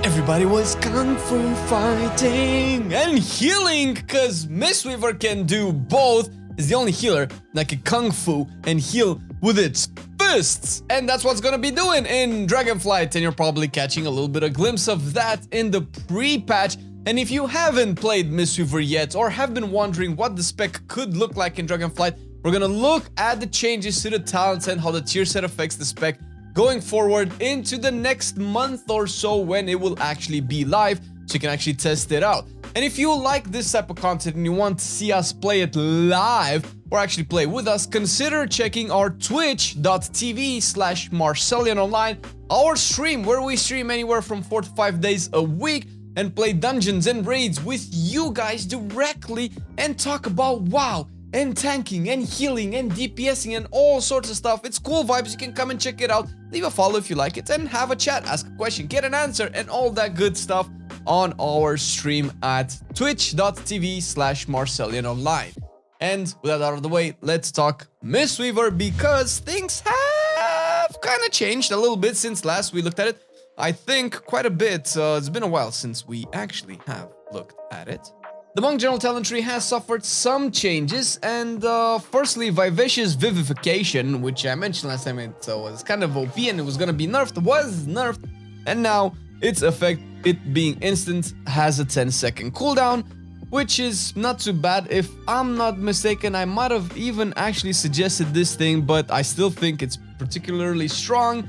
Everybody was kung fu fighting and healing, cause Mistweaver can do both. Is the only healer that can kung fu and heal with its fists, and that's what's gonna be doing in Dragonflight, and you're probably catching a little bit of glimpse of that in the pre-patch. And if you haven't played Mistweaver yet or have been wondering what the spec could look like in Dragonflight, we're gonna look at the changes to the talents and how the tier set affects the spec going forward into the next month or so when it will actually be live, so you can actually test it out. And if you like this type of content and you want to see us play it live or actually play with us, consider checking our twitch.tv/Marcelian&Online, our stream where we stream anywhere from 4 to 5 days a week and play dungeons and raids with you guys directly and talk about WoW and tanking and healing and DPSing and all sorts of stuff. It's cool vibes. You can come and check it out. Leave a follow if you like it and have a chat, ask a question, get an answer, and all that good stuff on our stream at twitch.tv/Marcelian&Online. And with that out of the way, let's talk Mistweaver, because things have kind of changed a little bit since last we looked at it. I think quite a bit. It's been a while since we actually have looked at it. The Monk General Talent Tree has suffered some changes, and firstly, Vivacious Vivification, which I mentioned last time, it was kind of OP and it was gonna be nerfed, was nerfed, and now its effect, it being instant, has a 10-second cooldown, which is not too bad. If I'm not mistaken, I might have even actually suggested this thing, but I still think it's particularly strong.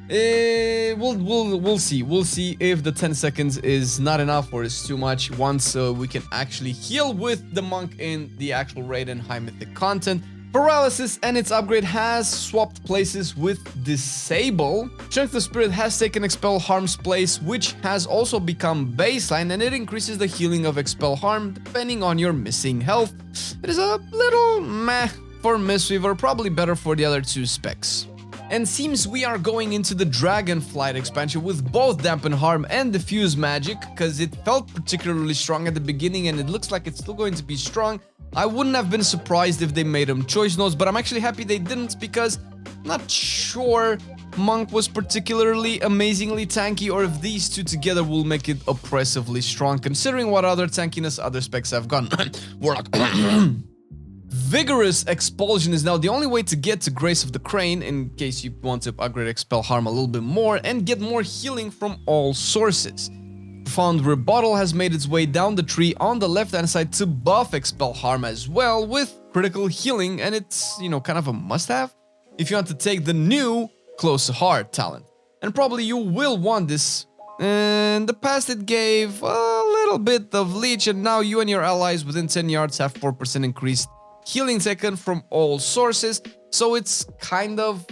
We'll see. We'll see if the 10 seconds is not enough or is too much once we can actually heal with the monk in the actual raid and high mythic content. Paralysis and its upgrade has swapped places with Disable. Strength of Spirit has taken Expel Harm's place, which has also become baseline, and it increases the healing of Expel Harm depending on your missing health. It is a little meh for Mistweaver, probably better for the other two specs. And seems we are going into the Dragonflight expansion with both Dampen Harm and Diffuse Magic, because it felt particularly strong at the beginning and it looks like it's still going to be strong. I wouldn't have been surprised if they made them choice nodes, but I'm actually happy they didn't, because I'm not sure Monk was particularly amazingly tanky, or if these two together will make it oppressively strong, considering what other tankiness other specs have gone. Warlock. Vigorous Expulsion is now the only way to get to Grace of the Crane, in case you want to upgrade Expel Harm a little bit more and get more healing from all sources. Profound Rebuttal has made its way down the tree on the left hand side to buff Expel Harm as well, with critical healing, and it's, you know, kind of a must-have if you want to take the new Close to Heart talent. And probably you will want this. In the past it gave a little bit of leech, and now you and your allies within 10 yards have 4% increased healing taken from all sources, so it's kind of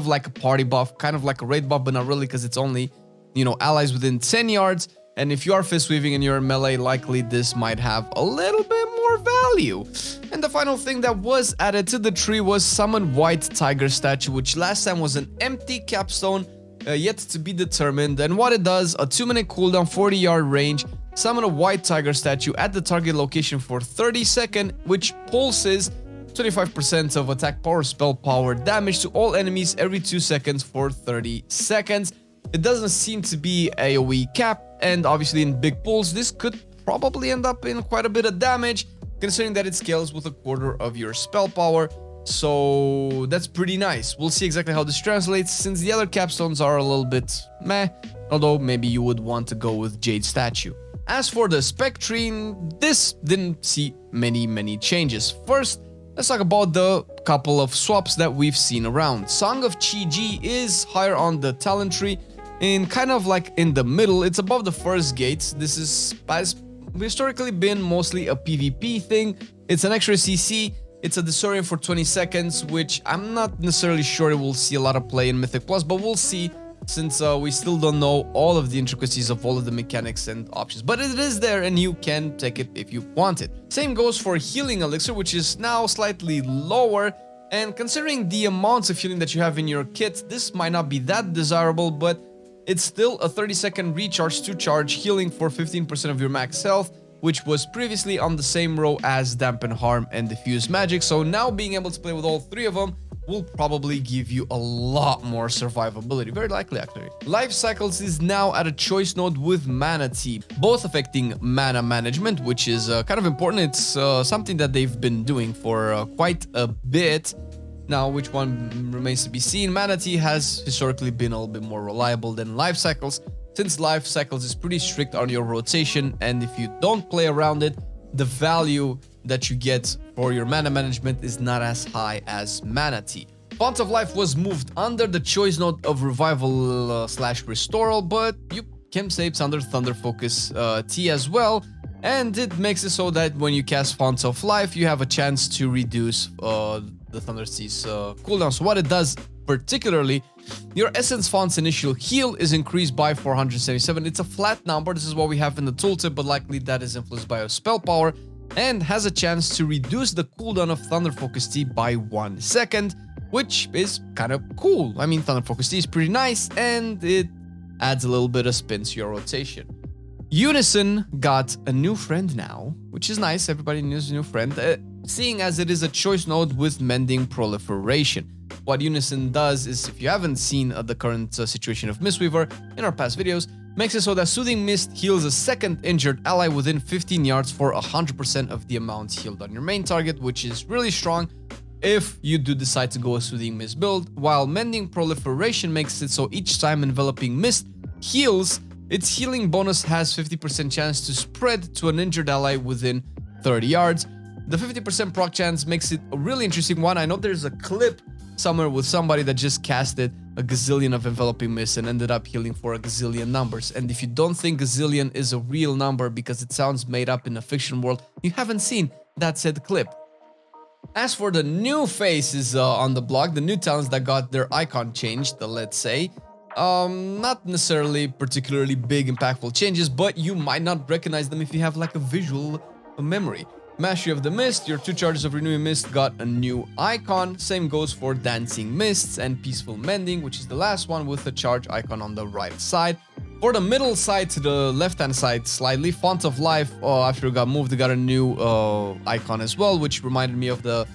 like a party buff, kind of like a raid buff, but not really, because it's only, you know, allies within 10 yards, and if you are fist weaving and you're in melee, likely this might have a little bit more value. And the final thing that was added to the tree was Summon White Tiger Statue, which last time was an empty capstone, yet to be determined, and what it does, a 2-minute cooldown, 40-yard range. Summon a white tiger statue at the target location for 30 seconds, which pulses 25% of attack power spell power damage to all enemies every 2 seconds for 30 seconds. It doesn't seem to be AoE cap, and obviously in big pulls this could probably end up in quite a bit of damage, considering that it scales with 1/4 of your spell power. So that's pretty nice. We'll see exactly how this translates, since the other capstones are a little bit meh, although maybe you would want to go with Jade Statue. As for the spec tree, this didn't see many changes. First, let's talk about the couple of swaps that we've seen around. Song of Chi-Ji is higher on the talent tree, in kind of like in the middle. It's above the first gate. This has historically been mostly a PvP thing. It's an extra CC. It's a Disorient for 20 seconds, which I'm not necessarily sure it will see a lot of play in Mythic Plus, but we'll see, since we still don't know all of the intricacies of all of the mechanics and options. But it is there and you can take it if you want it. Same goes for Healing Elixir, which is now slightly lower, and considering the amounts of healing that you have in your kit, this might not be that desirable, but it's still a 30-second recharge to charge healing for 15% of your max health, which was previously on the same row as Dampen Harm and Diffuse Magic. So now being able to play with all three of them will probably give you a lot more survivability, very likely actually. Life Cycles is now at a choice node with Mana Tea, both affecting mana management, which is kind of important. It's something that they've been doing for quite a bit. Now, which one remains to be seen. Mana Tea has historically been a little bit more reliable than Life Cycles, since Life Cycles is pretty strict on your rotation, and if you don't play around it, the value that you get for your mana management is not as high as Mana Tea. Font of Life was moved under the choice node of Revival slash Restoral, but you can say it's under Thunder Focus Tea as well, and it makes it so that when you cast Font of Life, you have a chance to reduce the Thunder Tea's cooldown. So what it does particularly, your Essence Font's initial heal is increased by 477. It's a flat number, this is what we have in the tooltip, but likely that is influenced by your spell power, and has a chance to reduce the cooldown of Thunder Focus Tea by 1 second, which is kind of cool. I mean, Thunder Focus Tea is pretty nice, and it adds a little bit of spin to your rotation. Unison got a new friend now, which is nice, everybody knows a new friend, seeing as it is a choice node with Mending Proliferation. What Unison does is, if you haven't seen the current situation of Mistweaver in our past videos, makes it so that Soothing Mist heals a second injured ally within 15 yards for 100% of the amount healed on your main target, which is really strong if you do decide to go a Soothing Mist build, while Mending Proliferation makes it so each time Enveloping Mist heals, its healing bonus has 50% chance to spread to an injured ally within 30 yards. The 50% proc chance makes it a really interesting one. I know there's a clip somewhere with somebody that just casted a gazillion of Enveloping Mist and ended up healing for a gazillion numbers. And if you don't think gazillion is a real number because it sounds made up in a fiction world, you haven't seen that said clip. As for the new faces on the block, the new talents that got their icon changed, let's say, not necessarily particularly big impactful changes, but you might not recognize them if you have like a visual memory. Mastery of the Mist, your 2 charges of Renewing Mist got a new icon. Same goes for Dancing Mists and Peaceful Mending, which is the last one with a charge icon on the right side. For the middle side to the left-hand side slightly, Font of Life, after it got moved, it got a new icon as well, which reminded me of the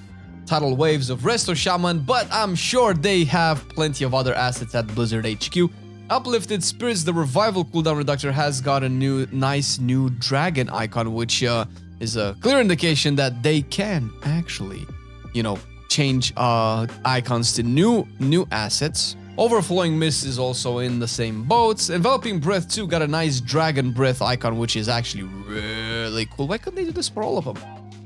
Tidal Waves of Resto Shaman, but I'm sure they have plenty of other assets at Blizzard HQ. Uplifted Spirits, the Revival cooldown reductor, has got a nice new dragon icon, which is a clear indication that they can actually, you know, change icons to new assets. Overflowing Mist is also in the same boat. Enveloping Breath 2 got a nice Dragon Breath icon, which is actually really cool. Why couldn't they do this for all of them?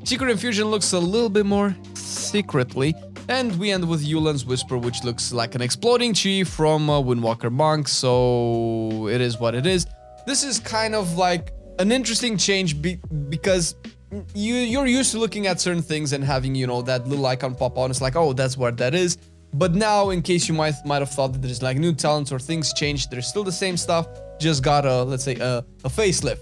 Secret Infusion looks a little bit more secretly. And we end with Yulan's Whisper, which looks like an exploding chi from Windwalker Monk, so it is what it is. This is kind of like an interesting change because you're used to looking at certain things and having, you know, that little icon pop on. It's like, oh, that's what that is. But now, in case you might have thought that there's like new talents or things changed, there's still the same stuff, just got a, let's say, a facelift.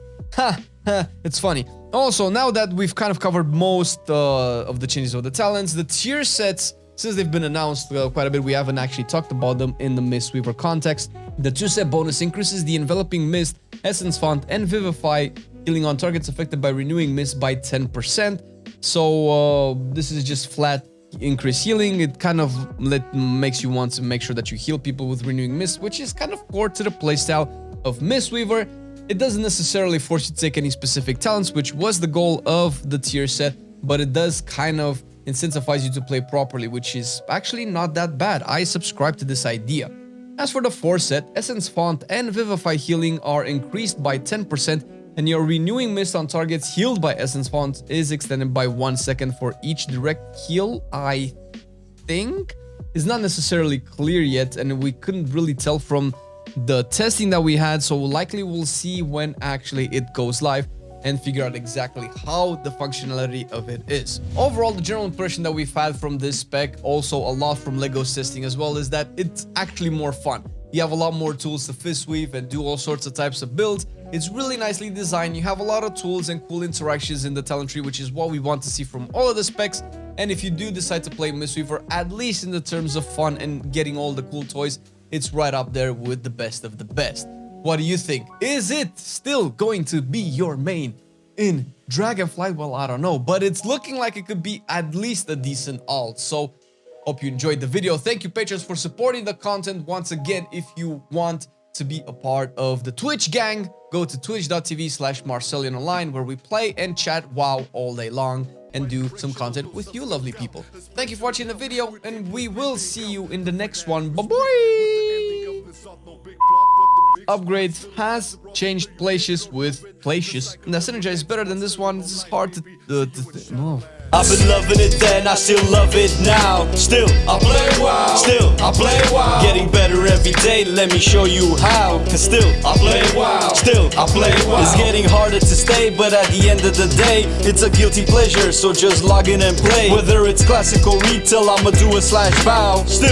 It's funny. Also, now that we've kind of covered most of the changes of the talents, the tier sets, since they've been announced quite a bit, we haven't actually talked about them in the Mistweaver context. The 2-set bonus increases the Enveloping Mist, Essence Font, and Vivify healing on targets affected by Renewing Mist by 10%. So this is just flat increased healing. It kind of makes you want to make sure that you heal people with Renewing Mist, which is kind of core to the playstyle of Mistweaver. It doesn't necessarily force you to take any specific talents, which was the goal of the tier set, but it does kind of incentivize you to play properly, which is actually not that bad. I subscribe to this idea. As for the 4-set, Essence Font and Vivify healing are increased by 10%, and your Renewing Mist on targets healed by Essence Font is extended by 1 second for each direct heal, I think. It's not necessarily clear yet, and we couldn't really tell from the testing that we had, so likely we'll see when actually it goes live and figure out exactly how the functionality of it is. Overall, the general impression that we've had from this spec, also a lot from Lego's testing as well, is that it's actually more fun. You have a lot more tools to fist weave and do all sorts of types of builds. It's really nicely designed. You have a lot of tools and cool interactions in the talent tree, which is what we want to see from all of the specs. And if you do decide to play Mistweaver, at least in the terms of fun and getting all the cool toys, it's right up there with the best of the best. What do you think? Is it still going to be your main in Dragonflight? Well, I don't know, but it's looking like it could be at least a decent alt. So Hope you enjoyed the video. Thank you, patrons, for supporting the content. Once again, if you want to be a part of the Twitch gang, go to twitch.tv/Marcelian&Flame, where we play and chat WoW all day long and do some content with you lovely people. Thank you for watching the video, and we will see you in the next one. Bye-bye! Upgrade has changed places with places. And the synergy is better than this one. This is hard to no. I've been loving it then, I still love it now. Still, I play WoW. Still, I play WoW. Getting better every day, let me show you how. Cause still, I play WoW. Still, I play WoW. It's getting harder to stay, but at the end of the day, it's a guilty pleasure, so just log in and play. Whether it's classic or retail, I'ma do a /bow. Still